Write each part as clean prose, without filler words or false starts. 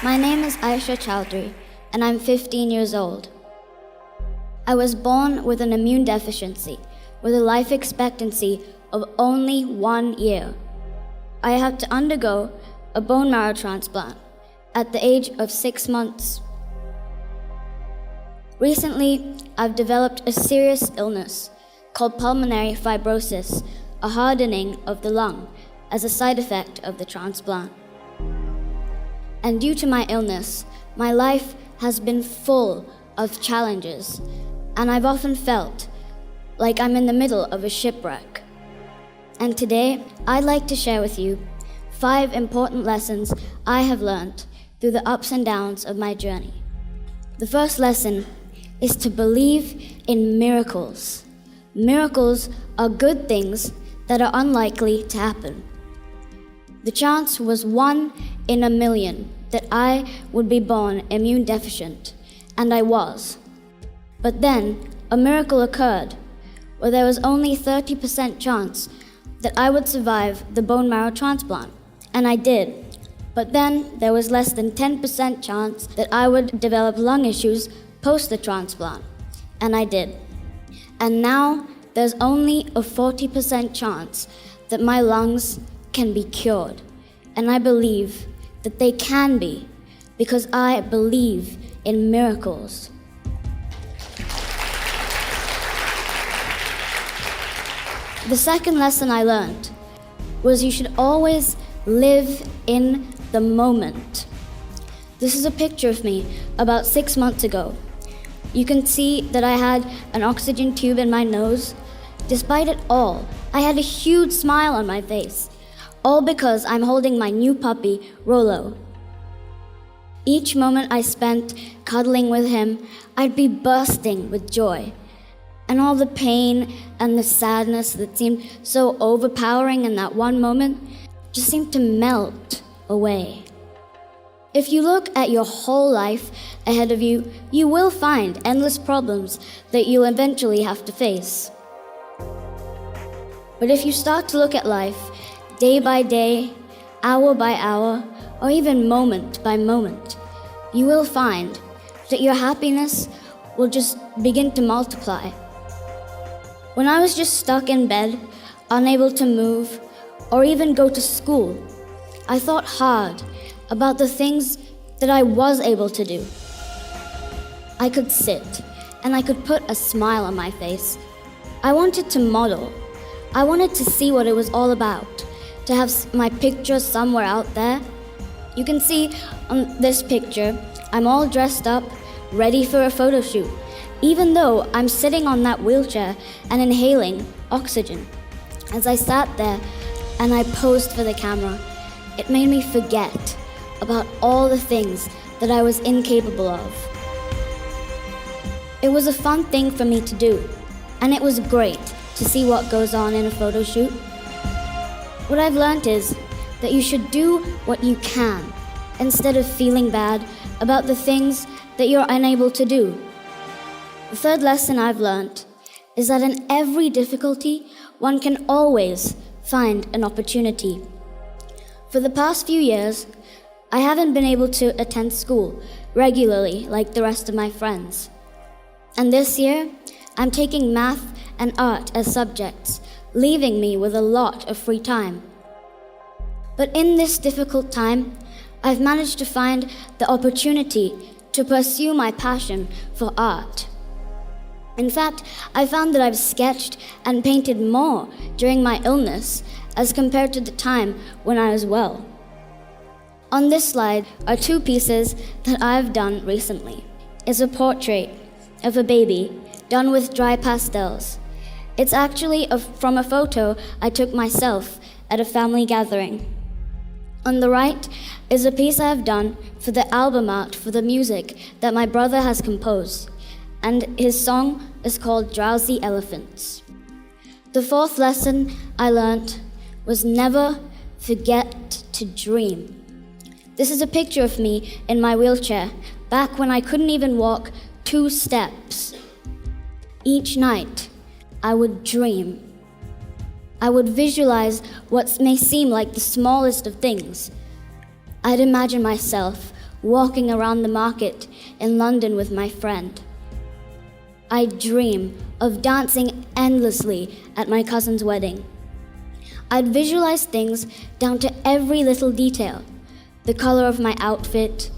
My name is Aisha Chowdhury, and I'm 15 years old. I was born with an immune deficiency, with a life expectancy of only 1 year. I had to undergo a bone marrow transplant at the age of 6 months. Recently, I've developed a serious illness called pulmonary fibrosis, a hardening of the lung as a side effect of the transplant. And due to my illness, my life has been full of challenges, and I've often felt like I'm in the middle of a shipwreck. And today, I'd like to share with you 5 important lessons I have learned through the ups and downs of my journey. The first lesson is to believe in miracles. Miracles are good things that are unlikely to happen. The chance was 1 in a million that I would be born immune deficient, and I was. But then a miracle occurred where there was only 30% chance that I would survive the bone marrow transplant, and I did. But then there was less than 10% chance that I would develop lung issues post the transplant, and I did. And now there's only a 40% chance that my lungs can be cured, and I believe that they can be because I believe in miracles. The second lesson I learned was you should always live in the moment. This is a picture of me about 6 months ago. You can see that I had an oxygen tube in my nose. Despite it all, I had a huge smile on my face, all because I'm holding my new puppy, Rolo. Each moment I spent cuddling with him, I'd be bursting with joy. And all the pain and the sadness that seemed so overpowering in that one moment just seemed to melt away. If you look at your whole life ahead of you, you will find endless problems that you'll eventually have to face. But if you start to look at life day by day, hour by hour, or even moment by moment, you will find that your happiness will just begin to multiply. When I was just stuck in bed, unable to move, or even go to school, I thought hard about the things that I was able to do. I could sit, and I could put a smile on my face. I wanted to model. I wanted to see what it was all about, to have my picture somewhere out there. You can see on this picture, I'm all dressed up, ready for a photo shoot, even though I'm sitting on that wheelchair and inhaling oxygen. As I sat there and I posed for the camera, it made me forget about all the things that I was incapable of. It was a fun thing for me to do, and it was great to see what goes on in a photo shoot. What I've learned is that you should do what you can instead of feeling bad about the things that you're unable to do. The third lesson I've learned is that in every difficulty, one can always find an opportunity. For the past few years, I haven't been able to attend school regularly like the rest of my friends. And this year, I'm taking math and art as subjects, leaving me with a lot of free time. But in this difficult time, I've managed to find the opportunity to pursue my passion for art. In fact, I found that I've sketched and painted more during my illness as compared to the time when I was well. On this slide are 2 pieces that I've done recently. It's a portrait of a baby done with dry pastels. It's actually from a photo I took myself at a family gathering. On the right is a piece I've done for the album art for the music that my brother has composed, and his song is called Drowsy Elephants. The 4th lesson I learned was never forget to dream. This is a picture of me in my wheelchair, back when I couldn't even walk 2 steps. Each night, I would dream. I would visualize what may seem like the smallest of things. I'd imagine myself walking around the market in London with my friend. I dream of dancing endlessly at my cousin's wedding. I'd visualize things down to every little detail: the color of my outfit,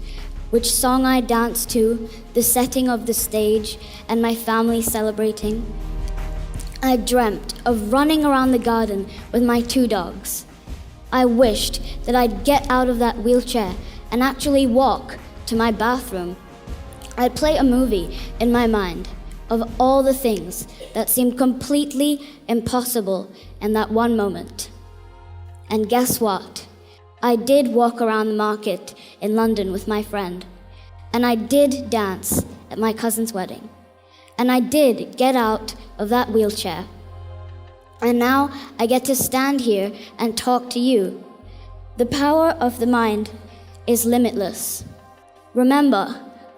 which song I danced to, the setting of the stage, and my family celebrating. I dreamt of running around the garden with my 2 dogs. I wished that I'd get out of that wheelchair and actually walk to my bathroom. I'd play a movie in my mind of all the things that seemed completely impossible in that one moment. And guess what? I did walk around the market in London with my friend. And I did dance at my cousin's wedding. And I did get out of that wheelchair. And now I get to stand here and talk to you. The power of the mind is limitless. Remember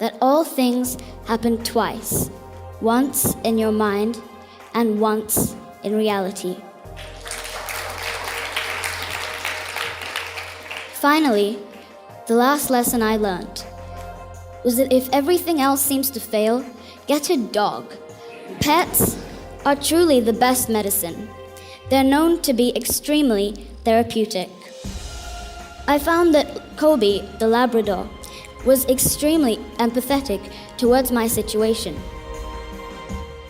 that all things happen twice, once in your mind and once in reality. Finally, the last lesson I learned was that if everything else seems to fail, get a dog. Pets are truly the best medicine. They're known to be extremely therapeutic. I found that Kobe, the Labrador, was extremely empathetic towards my situation.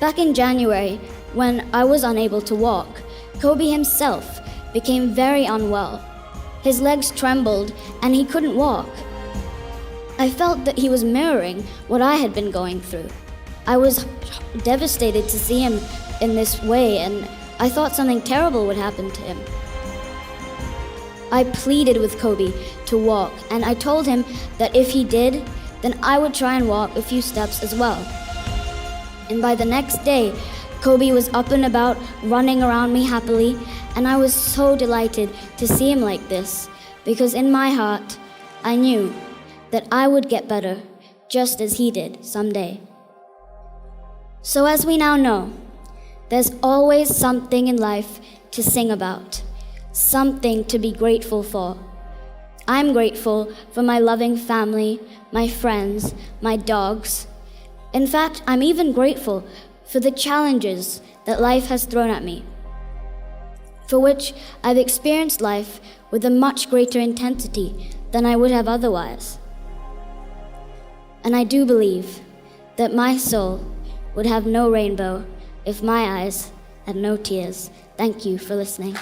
Back in January, when I was unable to walk, Kobe himself became very unwell. His legs trembled and he couldn't walk. I felt that he was mirroring what I had been going through. I was devastated to see him in this way, and I thought something terrible would happen to him. I pleaded with Kobe to walk, and I told him that if he did, then I would try and walk a few steps as well. And by the next day, Kobe was up and about, running around me happily, and I was so delighted to see him like this, because in my heart, I knew that I would get better just as he did someday. So as we now know, there's always something in life to sing about, something to be grateful for. I'm grateful for my loving family, my friends, my dogs. In fact, I'm even grateful for the challenges that life has thrown at me, for which I've experienced life with a much greater intensity than I would have otherwise. And I do believe that my soul would have no rainbow if my eyes had no tears. Thank you for listening.